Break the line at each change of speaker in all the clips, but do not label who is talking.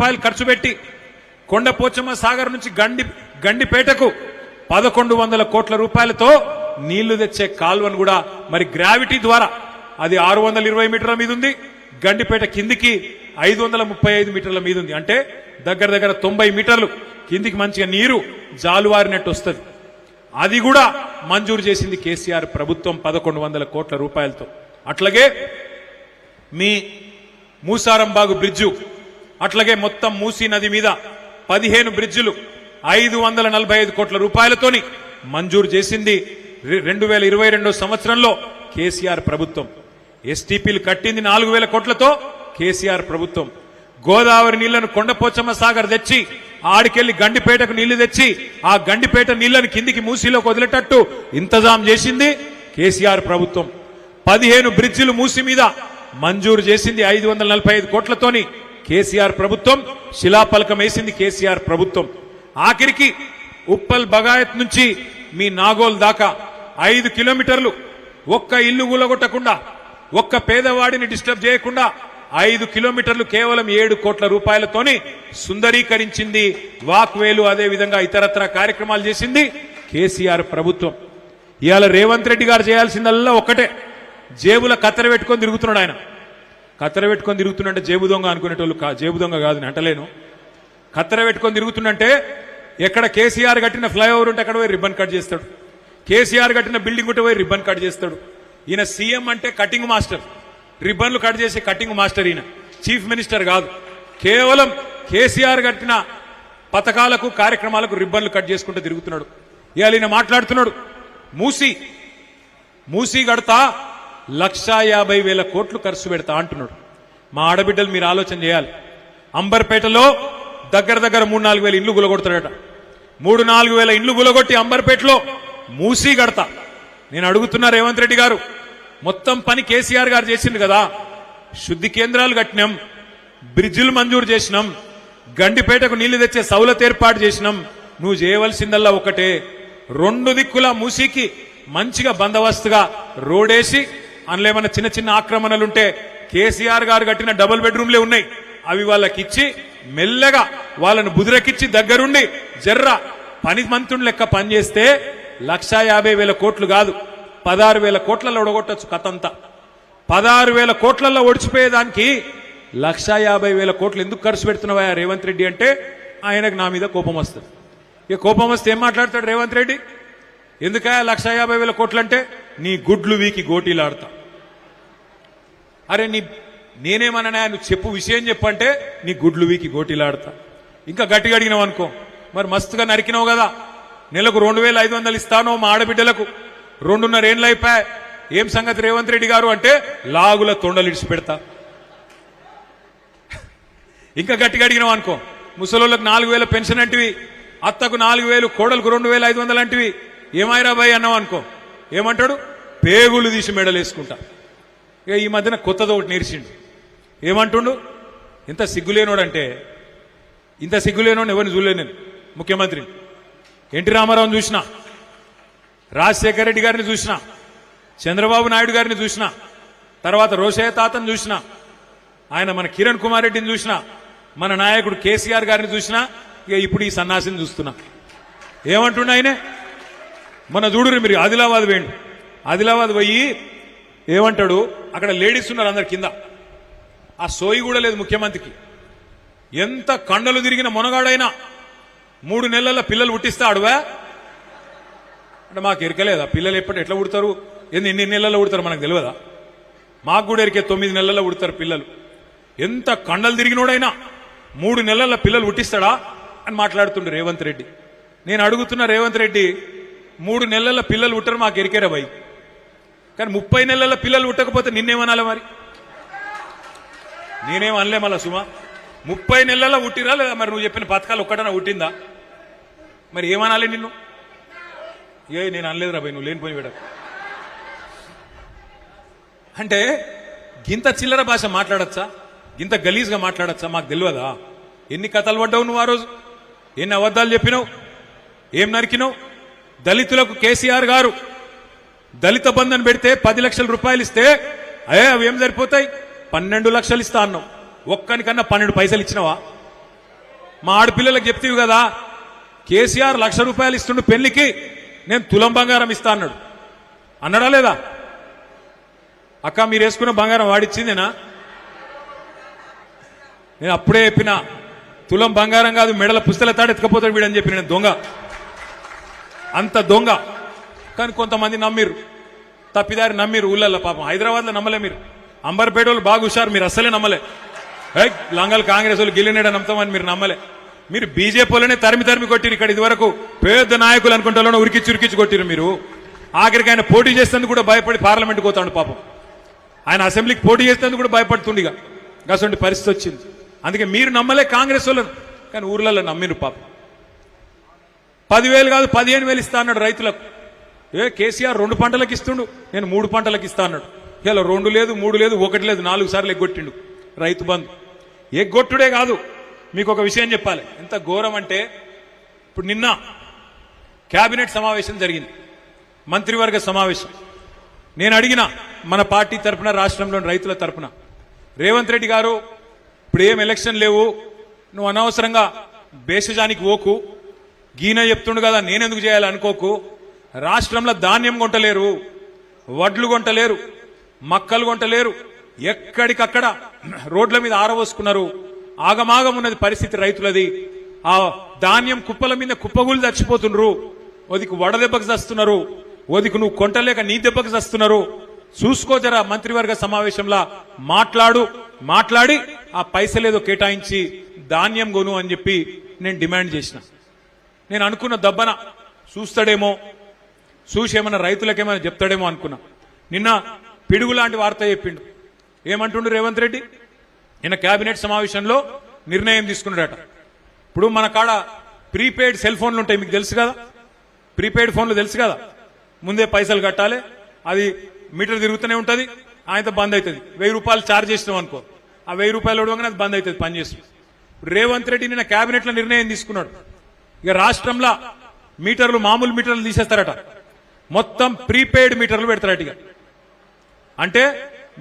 రూపాయలు ఖర్చు పెట్టి కొండపోచమ్మ సాగర్ నుంచి గండిపేటకు 1100 కోట్ల రూపాయలతో నీళ్లు తెచ్చే కాల్వను కూడా మరి గ్రావిటీ ద్వారా అది 620 మీటర్ల మీద ఉంది. గండిపేట కిందికి 535 మీటర్ల మీద ఉంది. అంటే దగ్గర 90 మీటర్లు కిందికి మంచిగా నీరు జాలువారినట్టు వస్తుంది. అది కూడా మంజూరు చేసింది కేసీఆర్ ప్రభుత్వం 1100 కోట్ల రూపాయలతో. అట్లాగే మీ మూసారంబాగు బ్రిడ్జు, అట్లాగే మొత్తం మూసీ నది మీద 15 బ్రిడ్జులు 545 కోట్ల రూపాయలతోని మంజూరు చేసింది 2022 సంవత్సరంలో కేసీఆర్ ప్రభుత్వం. ఎస్టీపీలు కట్టింది 4000 కోట్లతో కేసీఆర్ ప్రభుత్వం. గోదావరి నీళ్లను కొండపోచమ్మ సాగర్ తెచ్చి ఆడికెళ్లి గండిపేటకు నీళ్లు తెచ్చి ఆ గండిపేట నీళ్లను కిందికి మూసీలోకి వదిలేటట్టు ఇంతజాం చేసింది కేసీఆర్ ప్రభుత్వం. 15 బ్రిడ్జిలు మూసీ మీద మంజూరు చేసింది 545 కోట్లతోని కేసీఆర్ ప్రభుత్వం. శిలాఫలకం వేసింది కేసీఆర్ ప్రభుత్వం. ఆఖరికి ఉప్పల్ బగాయత్ నుంచి మీ నాగోల్ దాకా 5 కిలోమీటర్లు ఒక్క ఇల్లు కూలగొట్టకుండా, ఒక్క పేదవాడిని డిస్టర్బ్ చేయకుండా 5 కిలోమీటర్లు కేవలం 7 కోట్ల రూపాయలతోని సుందరీకరించింది. వాక్వేలు అదే విధంగా ఇతరత్ర కార్యక్రమాలు చేసింది కేసీఆర్ ప్రభుత్వం. ఇవాళ రేవంత్ రెడ్డి గారు చేయాల్సిందల్లా ఒక్కటే, జేబుల కత్తెర పెట్టుకొని తిరుగుతున్నాడు. ఆయన కత్తెర పెట్టుకొని తిరుగుతుండే జేబు దొంగ అనుకునేటోళ్ళు, జేబు దొంగ కాదు నేను అంటలేను. కత్తెర పెట్టుకొని తిరుగుతుండంటే ఎక్కడ కేసీఆర్ కట్టిన ఫ్లైఓవర్ ఉంటే అక్కడ పోయి రిబ్బన్ కట్ చేస్తాడు. కేసీఆర్ కట్టిన బిల్డింగ్ ఉంటే పోయి రిబ్బన్ కట్ చేస్తాడు. ఈయన సీఎం అంటే కటింగ్ మాస్టర్, రిబ్బన్లు కట్ చేసే కటింగ్ మాస్టర్. ఈయన చీఫ్ మినిస్టర్ కాదు, కేవలం కేసీఆర్ కట్టిన పథకాలకు కార్యక్రమాలకు రిబ్బన్లు కట్ చేసుకుంటూ తిరుగుతున్నాడు. ఇవాళ ఈయన మాట్లాడుతున్నాడు, మూసీ కడతా 1,50,000 కోట్లు ఖర్చు పెడతా అంటున్నాడు. మా ఆడబిడ్డలు మీరు ఆలోచన చేయాలి. అంబర్పేటలో దగ్గర 3-4 వేల ఇండ్లు గులగొడతాడట. 3-4 వేల ఇండ్లు గులగొట్టి అంబర్పేటలో మూసీ కడతా. నేను అడుగుతున్నా రేవంత్ రెడ్డి గారు, మొత్తం పని కేసీఆర్ గారు చేసింది కదా. శుద్ధి కేంద్రాలు కట్టినాం, బ్రిడ్జిలు మంజూరు చేసినాం, గండిపేటకు నీళ్లు తెచ్చే సౌలత ఏర్పాటు చేసినాం. నువ్వు చేయవలసిందల్లా ఒకటే, 2 దిక్కుల మూసీకి మంచిగా బందోబస్తుగా రోడేసి అందులో ఏమన్నా చిన్న ఆక్రమణలుంటే కేసీఆర్ గారు కట్టిన డబుల్ బెడ్రూమ్లే ఉన్నాయి, అవి వాళ్ళకిచ్చి మెల్లగా వాళ్ళను బుదిరకిచ్చి దగ్గరుండి జర్ర పని మంతుని లెక్క పనిచేస్తే 1,50,000 కోట్లు కాదు 16,000 కోట్లలో ఒడగొట్టచ్చు కథంతా. 16,000 కోట్లలో ఒడిచిపోయేదానికి 1,50,000 కోట్లు ఎందుకు ఖర్చు పెడుతున్నావా రేవంత్ రెడ్డి అంటే ఆయనకు నా మీద కోపం వస్తుంది. ఇక కోపం వస్తే ఏం మాట్లాడతాడు రేవంత్ రెడ్డి? ఎందుకా 1,50,000 కోట్లు అంటే నీ గుడ్లు వీకి గోటీలాడతా. అరే నేనేమన్నా నువ్వు చెప్పు విషయం చెప్పంటే నీ గుడ్లు వీకి గోటీలాడతా. ఇంకా గట్టిగా అడిగినావు అనుకో, మరి మస్తుగా నరికినావు కదా, నెలకు 2,500 ఇస్తానో మా ఆడబిడ్డలకు, 2.5 ఏళ్ళు అయిపోయా, ఏం సంగతి రేవంత్ రెడ్డి గారు అంటే లాగుల తొండలు ఇడిచి పెడతా. ఇంకా గట్టిగా అడిగినావు అనుకో, ముసలోళ్ళకు 4,000 పెన్షన్ అంటివి, అత్తకు 4,000, కోడలకు 2,500 అంటివి, ఏమైరా బాయ్ అన్నావు అనుకో, ఏమంటాడు? పేగులు తీసి మెడలు వేసుకుంటా. ఇక ఈ మధ్యన కొత్తది ఒకటి నేర్చిండు. ఏమంటుండు? ఇంత సిగ్గులేనోడంటే, ఇంత సిగ్గులేనోడు ఎవరిని చూడలేను నేను. ముఖ్యమంత్రిని ఎన్టీ రామారావుని చూసినా, రాజశేఖర రెడ్డి గారిని చూసినా, చంద్రబాబు నాయుడు గారిని చూసినా, తర్వాత రోషయ్య తాతను చూసినా, ఆయన మన కిరణ్ కుమార్ రెడ్డిని చూసినా, మన నాయకుడు కేసీఆర్ గారిని చూసినా, ఇక ఇప్పుడు ఈ సన్నాసిని చూస్తున్నా. ఏమంటుండ ఆయనే? మన చూడురు మీరు, ఆదిలాబాద్ వేయండి. ఆదిలాబాద్ పోయి ఏమంటాడు? అక్కడ లేడీస్ ఉన్నారు అందరు కింద, ఆ సోయి కూడా లేదు ముఖ్యమంత్రికి. ఎంత కండలు తిరిగిన మొనగాడైనా 3 నెలల పిల్లలు పుట్టిస్తా అడువా అంటే మాకు ఎరకలేదా? పిల్లలు ఎట్లా పుడతారు, ఎన్ని నెలల్లో పుడతారు మనకు తెలియదా? మాకు కూడా ఎరికే 9 నెలల్లో పుడతారు పిల్లలు. ఎంత కండలు తిరిగినోడైనా 3 నెలల పిల్లలు పుట్టిస్తాడా అని మాట్లాడుతుండే రేవంత్ రెడ్డి. నేను అడుగుతున్నా రేవంత్ రెడ్డి, 3 నెలల పిల్లలు పుట్టరు మాకు ఎరికేరా భయ్, కానీ 30 నెలల పిల్లలు పుట్టకపోతే నిన్నేమనాలి మరి? నేనేం అనలే మళ్ళా సుమా. 30 నెలల్లో పుట్టిరా లేదా మరి? నువ్వు చెప్పిన పథకాలు ఒక్కటన్నా పుట్టిందా? మరి ఏమనాలి నిన్ను? నేను అనలేదురా భయ్, నువ్వు లేనిపోయి వేడ అంటే గింత చిల్లర భాష మాట్లాడచ్చా? గింత గలీజ్గా మాట్లాడచ్చా? మాకు తెలియదా? ఎన్ని కథలు పడ్డావు నువ్వు ఆ రోజు? ఎన్ని అబద్ధాలు చెప్పినావు? ఏం నరికినావు? దళితులకు కేసీఆర్ గారు దళిత బంధన్ పెడితే 10 లక్షల రూపాయలు ఇస్తే అవి ఏం సరిపోతాయి? 12 లక్షలు ఇస్తా అన్నావు. ఒక్కనికన్నా 12 పైసలు ఇచ్చినావా? మా ఆడపిల్లలకు చెప్తీవి కదా కేసీఆర్ ₹1,00,000 ఇస్తుండు పెళ్లికి, నేను తులం బంగారం ఇస్తా అన్నాడు. అన్నాడా లేదా? అక్క మీరు వేసుకున్న బంగారం వాడిచ్చిందేనా? నేను అప్పుడే చెప్పిన తులం బంగారం కాదు మెడల పుస్తల తాడు ఎత్తుకపోతాడు వీడని చెప్పి, నేను దొంగ, అంత దొంగ. కానీ కొంతమంది నమ్మిరు, తప్పిదారి నమ్మిరు ఊళ్ళల్లో. పాపం హైదరాబాద్లో నమ్మలే మీరు, అంబర్పేట వాళ్ళు బాగా హుషారు, మీరు అస్సలే నమ్మలే. లంగల్ కాంగ్రెస్ వాళ్ళు గిల్లినేడ నమ్ముతామని మీరు నమ్మలే. మీరు బీజేపీ వాళ్ళనే తరిమి కొట్టిరు. ఇక్కడ ఇదివరకు పెద్ద నాయకులు అనుకుంటే ఉరికిచ్చి కొట్టిరు మీరు. ఆఖరికి ఆయన పోటీ చేసేందుకు కూడా భయపడి పార్లమెంట్కి పోతాడు పాపం. ఆయన అసెంబ్లీకి పోటీ చేసేందుకు కూడా భయపడుతుండిగా. అటువంటి పరిస్థితి వచ్చింది. అందుకే మీరు నమ్మలే కాంగ్రెస్ వాళ్ళను, కానీ ఊర్లలో నమ్మిరు పాపం. 10,000 కాదు 15,000 ఇస్తా అన్నాడు రైతులకు. కేసీఆర్ 2 పంటలకు ఇస్తుండు, నేను 3 పంటలకు ఇస్తా అన్నాడు. ఇలా 2 లేదు 3 లేదు 1 లేదు 4 సార్లు ఎగ్గొట్టిండు రైతు బంధు. ఎగ్గొట్టుడే కాదు, మీకు ఒక విషయం చెప్పాలి. ఎంత ఘోరం అంటే, ఇప్పుడు నిన్న కేబినెట్ సమావేశం జరిగింది, మంత్రివర్గ సమావేశం. నేను అడిగిన మన పార్టీ తరఫున, రాష్ట్రంలోని రైతుల తరఫున, రేవంత్ రెడ్డి గారు ఇప్పుడు ఏం ఎలక్షన్ లేవు, నువ్వు అనవసరంగా బేసజానికి ఓకు, గీన చెప్తుండు కదా నేనెందుకు చేయాలి అనుకోకు. రాష్ట్రంలో ధాన్యం కొంటలేరు, వడ్లు కొంటలేరు, మక్కలు కొంటలేరు, ఎక్కడికక్కడ రోడ్ల మీద ఆరవోసుకున్నారు. ఆగమాగం ఉన్నది పరిస్థితి రైతులది. ఆ ధాన్యం కుప్పల మీద కుప్పగులు చచ్చిపోతున్నారు. ఓదికు వడదెబ్బకు చస్తున్నారు, ఓదికు నువ్వు కొంటలేక నీ దెబ్బకు చస్తున్నారు. చూసుకో జరా, మంత్రివర్గ సమావేశంలో మాట్లాడి ఆ పైసలేదో కేటాయించి ధాన్యం కొను అని చెప్పి నేను డిమాండ్ చేసిన. నేను అనుకున్న దబ్బన చూస్తాడేమో, చూసి ఏమన్నా రైతులకేమైనా చెప్తాడేమో అనుకున్నా. నిన్న పిడుగు లాంటి వార్త చెప్పిండు. ఏమంటుండు రేవంత్ రెడ్డి? నిన్న కేబినెట్ సమావేశంలో నిర్ణయం తీసుకున్నాడట. ఇప్పుడు మన కాడ ప్రీపెయిడ్ సెల్ ఫోన్లు ఉంటాయి, మీకు తెలుసు కదా. ప్రీపెయిడ్ ఫోన్లు తెలుసు కదా, ముందే పైసలు కట్టాలి, అది మీటర్ తిరుగుతూనే ఉంటుంది, ఆయనతో బంద్ అవుతుంది. ₹1000 ఛార్జ్ చేసినాం అనుకో, ఆ ₹1000 ఇవ్వగానే అది బంద్ అవుతుంది పనిచేస్తుంది. రేవంత్ రెడ్డి నిన్న కేబినెట్ లో నిర్ణయం తీసుకున్నాడు. ఇక రాష్ట్రంలో మీటర్లు, మామూలు మీటర్లు తీసేస్తారట, మొత్తం ప్రీపెయిడ్ మీటర్లు పెడతారట. ఇక అంటే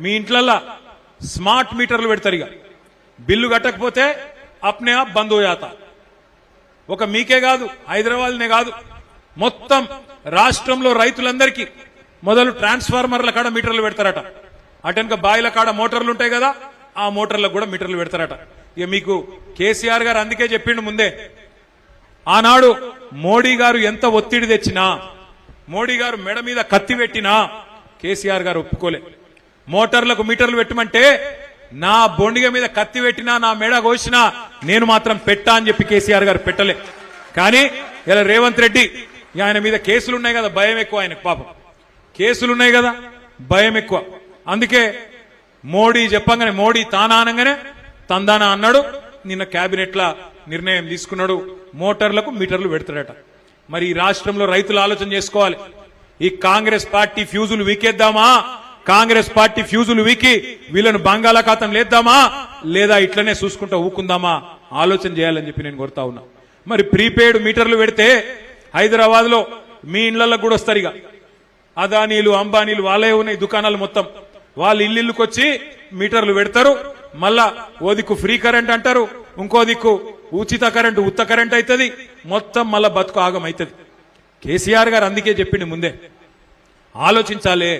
మీ ఇంట్లల్లో స్మార్ట్ మీటర్లు పెడతారు. ఇక బిల్లు కట్టకపోతే అప్నే ఆప్ బంద్ హోయాత. ఒక మీకే కాదు, హైదరాబాద్నే కాదు, మొత్తం రాష్ట్రంలో రైతులందరికీ మొదలు ట్రాన్స్ఫార్మర్ల కాడ మీటర్లు పెడతారట. అటెనక బాయిల కాడ మోటార్లు ఉంటాయి కదా, ఆ మోటార్లకు కూడా మీటర్లు పెడతారట. ఇక మీకు కేసీఆర్ గారు అందుకే చెప్పిండు ముందే, ఆనాడు మోడీ గారు ఎంత ఒత్తిడి తెచ్చినా, మోడీ గారు మెడ మీద కత్తి పెట్టినా కేసీఆర్ గారు ఒప్పుకోలే. మోటార్లకు మీటర్లు పెట్టమంటే నా బొండిగ మీద కత్తి పెట్టినా, నా మెడ కోసినా నేను మాత్రం పెట్టా అని చెప్పి కేసీఆర్ గారు పెట్టలే. కానీ ఇలా రేవంత్ రెడ్డి, ఆయన మీద కేసులున్నాయి కదా, భయం ఎక్కువ ఆయనకు. పాపం కేసులున్నాయి కదా, భయం ఎక్కువ. అందుకే మోడీ చెప్పంగానే, మోడీ తానానంగానే తందానా అన్నాడు. నిన్న కేబినెట్ లా నిర్ణయం తీసుకున్నాడు, మోటార్లకు మీటర్లు పెడతాడట. మరి ఈ రాష్ట్రంలో రైతులు ఆలోచన చేసుకోవాలి. ఈ కాంగ్రెస్ పార్టీ ఫ్యూజులు వీకేద్దామా, కాంగ్రెస్ పార్టీ ఫ్యూజులు వీకి వీళ్ళను బంగాళాఖాతం లేద్దామా, లేదా ఇట్లనే చూసుకుంటా ఊకుందామా, ఆలోచన చేయాలని చెప్పి నేను కోరుతా ఉన్నా. మరి ప్రీపెయిడ్ మీటర్లు పెడితే హైదరాబాద్ లో మీ ఇళ్లకు కూడా వస్తారు. ఇక అదానీలు, అంబానీలు వాళ్ళే ఉన్నాయి దుకాణాలు మొత్తం, వాళ్ళు ఇల్లుకి వచ్చి మీటర్లు పెడతారు. మళ్ళా ఓ దిక్కు ఫ్రీ కరెంట్ అంటారు, ఇంకో దిక్కు ఉచిత కరెంటు, ఉత్త కరెంట్ అవుతుంది, మొత్తం మళ్ళా బతుకు ఆగం అవుతుంది. కేసీఆర్ గారు అందుకే చెప్పింది ముందే, ఆలోచించాలే,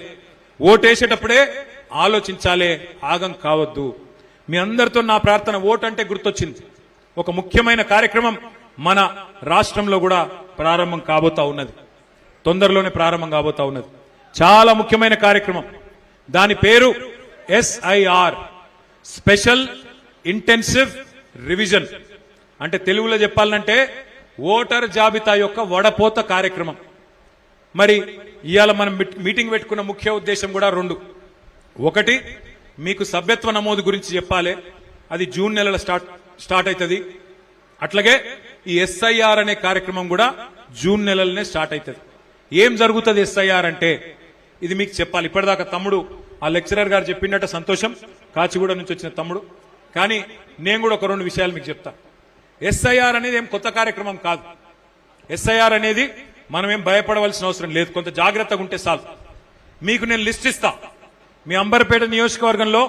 ఓటేసేటప్పుడే ఆలోచించాలే, ఆగం కావద్దు. మీ అందరితో నా ప్రార్థన, ఓటు అంటే గుర్తొచ్చింది. ఒక ముఖ్యమైన కార్యక్రమం మన రాష్ట్రంలో కూడా ప్రారంభం కాబోతా ఉన్నది, తొందరలోనే ప్రారంభం కాబోతా ఉన్నది. చాలా ముఖ్యమైన కార్యక్రమం. దాని పేరు SIR, స్పెషల్ ఇంటెన్సివ్ రివిజన్. అంటే తెలుగులో చెప్పాలంటే ఓటర్ జాబితా యొక్క వడపోత కార్యక్రమం. మరి ఇవాళ మనం మీటింగ్ పెట్టుకున్న ముఖ్య ఉద్దేశం కూడా 2. ఒకటి, మీకు సభ్యత్వ నమోదు గురించి చెప్పాలి, అది జూన్ నెలలో స్టార్ట్ అవుతుంది. అట్లాగే ఈ SIR అనే కార్యక్రమం కూడా జూన్ నెలలోనే స్టార్ట్ అవుతుంది. ఏం జరుగుతుంది SIR అంటే ఇది మీకు చెప్పాలి. ఇప్పటిదాకా తమ్ముడు ఆ లెక్చరర్ గారు చెప్పిండట, సంతోషం, కాచిగూడ నుంచి వచ్చిన తమ్ముడు. కానీ నేను కూడా ఒక 2 విషయాలు మీకు చెప్తా. SIR అనేది ఏం కొత్త కార్యక్రమం కాదు. SIR అనేది మనం ఏం భయపడవలసిన అవసరం లేదు, కొంత జాగ్రత్తగా ఉంటే చాలు. మీకు నేను లిస్ట్ ఇస్తా. మీ అంబర్పేట నియోజకవర్గంలో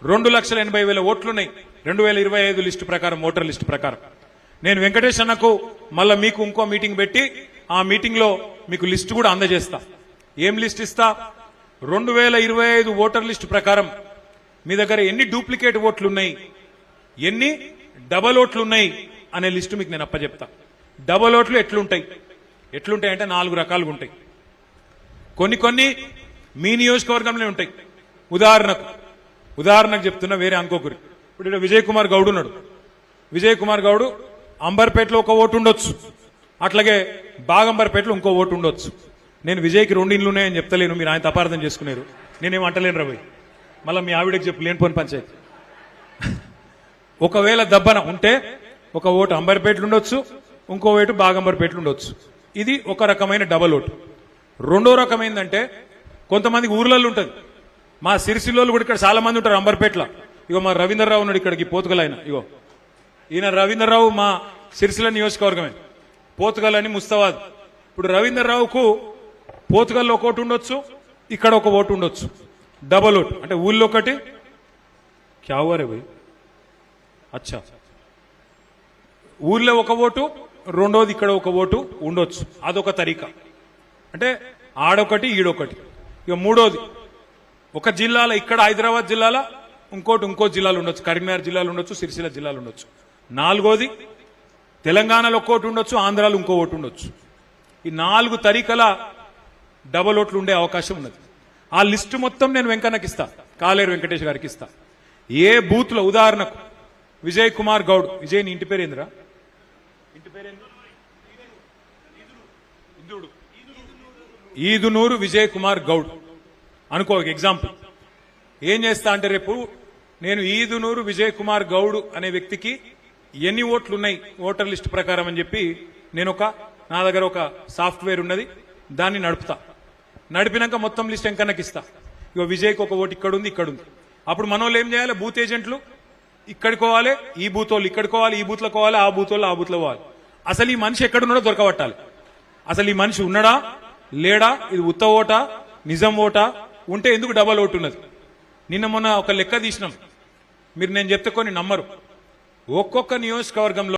2,80,000 ఓట్లున్నాయి, 2025 లిస్టు ప్రకారం, ఓటర్ లిస్టు ప్రకారం. నేను వెంకటేష్ అన్నకు మళ్ళా మీకు ఇంకో మీటింగ్ పెట్టి ఆ మీటింగ్ లో మీకు లిస్ట్ కూడా అందజేస్తా. ఏం లిస్ట్ ఇస్తా? 2025 ఓటర్ లిస్ట్ ప్రకారం మీ దగ్గర ఎన్ని డూప్లికేట్ ఓట్లు ఉన్నాయి, ఎన్ని డబల్ ఓట్లు ఉన్నాయి అనే లిస్టు మీకు నేను అప్పచెప్తా. డబల్ ఓట్లు ఎట్లుంటాయి అంటే 4 రకాలుగా ఉంటాయి. కొన్ని మీ నియోజకవర్గంలో ఉంటాయి. ఉదాహరణకు చెప్తున్నా, వేరే అనుకోకరి. ఇప్పుడు ఇక్కడ విజయ్ కుమార్ గౌడ్ ఉన్నాడు. విజయ్ కుమార్ గౌడ్ అంబర్పేటలో ఒక ఓటు ఉండొచ్చు, అట్లాగే బాగంబర్పేటలో ఇంకో ఓటు ఉండొచ్చు. నేను విజయ్కి 2 ఇండ్లు ఉన్నాయని చెప్తలేను, మీరు ఆయన అపార్థం చేసుకున్నారు. నేనేం అంటలేను రవి, మళ్ళీ మీ ఆవిడకి చెప్పు లేని పోని పంచాయతీ. ఒకవేళ దబ్బన ఉంటే ఒక ఓటు అంబర్పేటలు ఉండొచ్చు, ఇంకో ఓటు బాగంబర్పేటలు ఉండొచ్చు. ఇది ఒక రకమైన డబల్ ఓటు. రెండో రకం ఏంటంటే కొంతమందికి ఊర్లలో ఉంటుంది. మా సిరిసిల్లోళ్ళు కూడా ఇక్కడ చాలా మంది ఉంటారు అంబర్పేటలో. ఇగో మా రవీంద్రరావు ఉన్నాడు ఇక్కడికి, పోతుగల్ ఆయన. ఇగో ఈయన రవీంద్రరావు మా సిరిసిల్ల నియోజకవర్గమే, పోతుగల్ అని ముస్తాబాద్. ఇప్పుడు రవీంద్రరావుకు పోతుగల్లో ఒక ఓటు ఉండొచ్చు, ఇక్కడ ఒక ఓటు ఉండొచ్చు. డబల్ ఓటు అంటే ఊళ్ళో ఒకటి క్యావరే భయ్ అచ్చా, ఊర్లో ఒక ఓటు, రెండోది ఇక్కడ ఒక ఓటు ఉండొచ్చు. అదొక తరీకా. అంటే ఆడొకటి ఈడొకటి. ఇక మూడోది, ఒక జిల్లాలో ఇక్కడ హైదరాబాద్ జిల్లాలో ఇంకో జిల్లాలో ఉండొచ్చు, కరీంనగర్ జిల్లాలో ఉండొచ్చు, సిరిసిల్ల జిల్లాలో ఉండొచ్చు. నాలుగోది, తెలంగాణలో ఒక ఓటు ఉండొచ్చు, ఆంధ్రాలో ఇంకో ఓటు ఉండొచ్చు. ఈ 4 తరీకల డబల్ ఓట్లు ఉండే అవకాశం ఉన్నది. ఆ లిస్టు మొత్తం నేను వెంకన్నకి ఇస్తా, కాలేరు వెంకటేష్ గారికి ఇస్తా. ఏ బూత్ లో, ఉదాహరణకు విజయ్ కుమార్ గౌడ్, విజయ్ నీ ఇంటి పేరేంద్రా? ఇంటి పేరేంద్ర? ఈదునూరు విజయ్ కుమార్ గౌడ్ అనుకో ఎగ్జాంపుల్. ఏం చేస్తా అంటే రేపు నేను ఈదునూరు విజయ్ కుమార్ గౌడ్ అనే వ్యక్తికి ఎన్ని ఓట్లు ఉన్నాయి ఓటర్ లిస్ట్ ప్రకారం అని చెప్పి నేను నా దగ్గర ఒక సాఫ్ట్వేర్ ఉన్నది, దాన్ని నడిపినాక మొత్తం లిస్ట్ వెంకన్నకి ఇస్తా. ఇక విజయ్కి ఒక ఓటు ఇక్కడ ఉంది. అప్పుడు మనోళ్ళు ఏం చేయాలి? బూత్ ఏజెంట్లు ఇక్కడికి పోవాలి, ఈ బూత్ వాళ్ళు ఇక్కడికి పోవాలి, ఈ బూత్లో పోవాలి, ఆ బూత్ వాళ్ళు ఆ బూత్లో పోవాలి. అసలు ఈ మనిషి ఎక్కడున్నాడో దొరకబట్టాలి. అసలు ఈ మనిషి ఉన్నాడా లేడా, ఇది ఉత్త ఓటా నిజం ఓటా, ఉంటే ఎందుకు డబల్ ఓటు ఉన్నది? నిన్న మొన్న ఒక లెక్క తీసినాం, మీరు నేను చెప్తే కొన్ని నమ్మరు. ఒక్కొక్క నియోజకవర్గంలో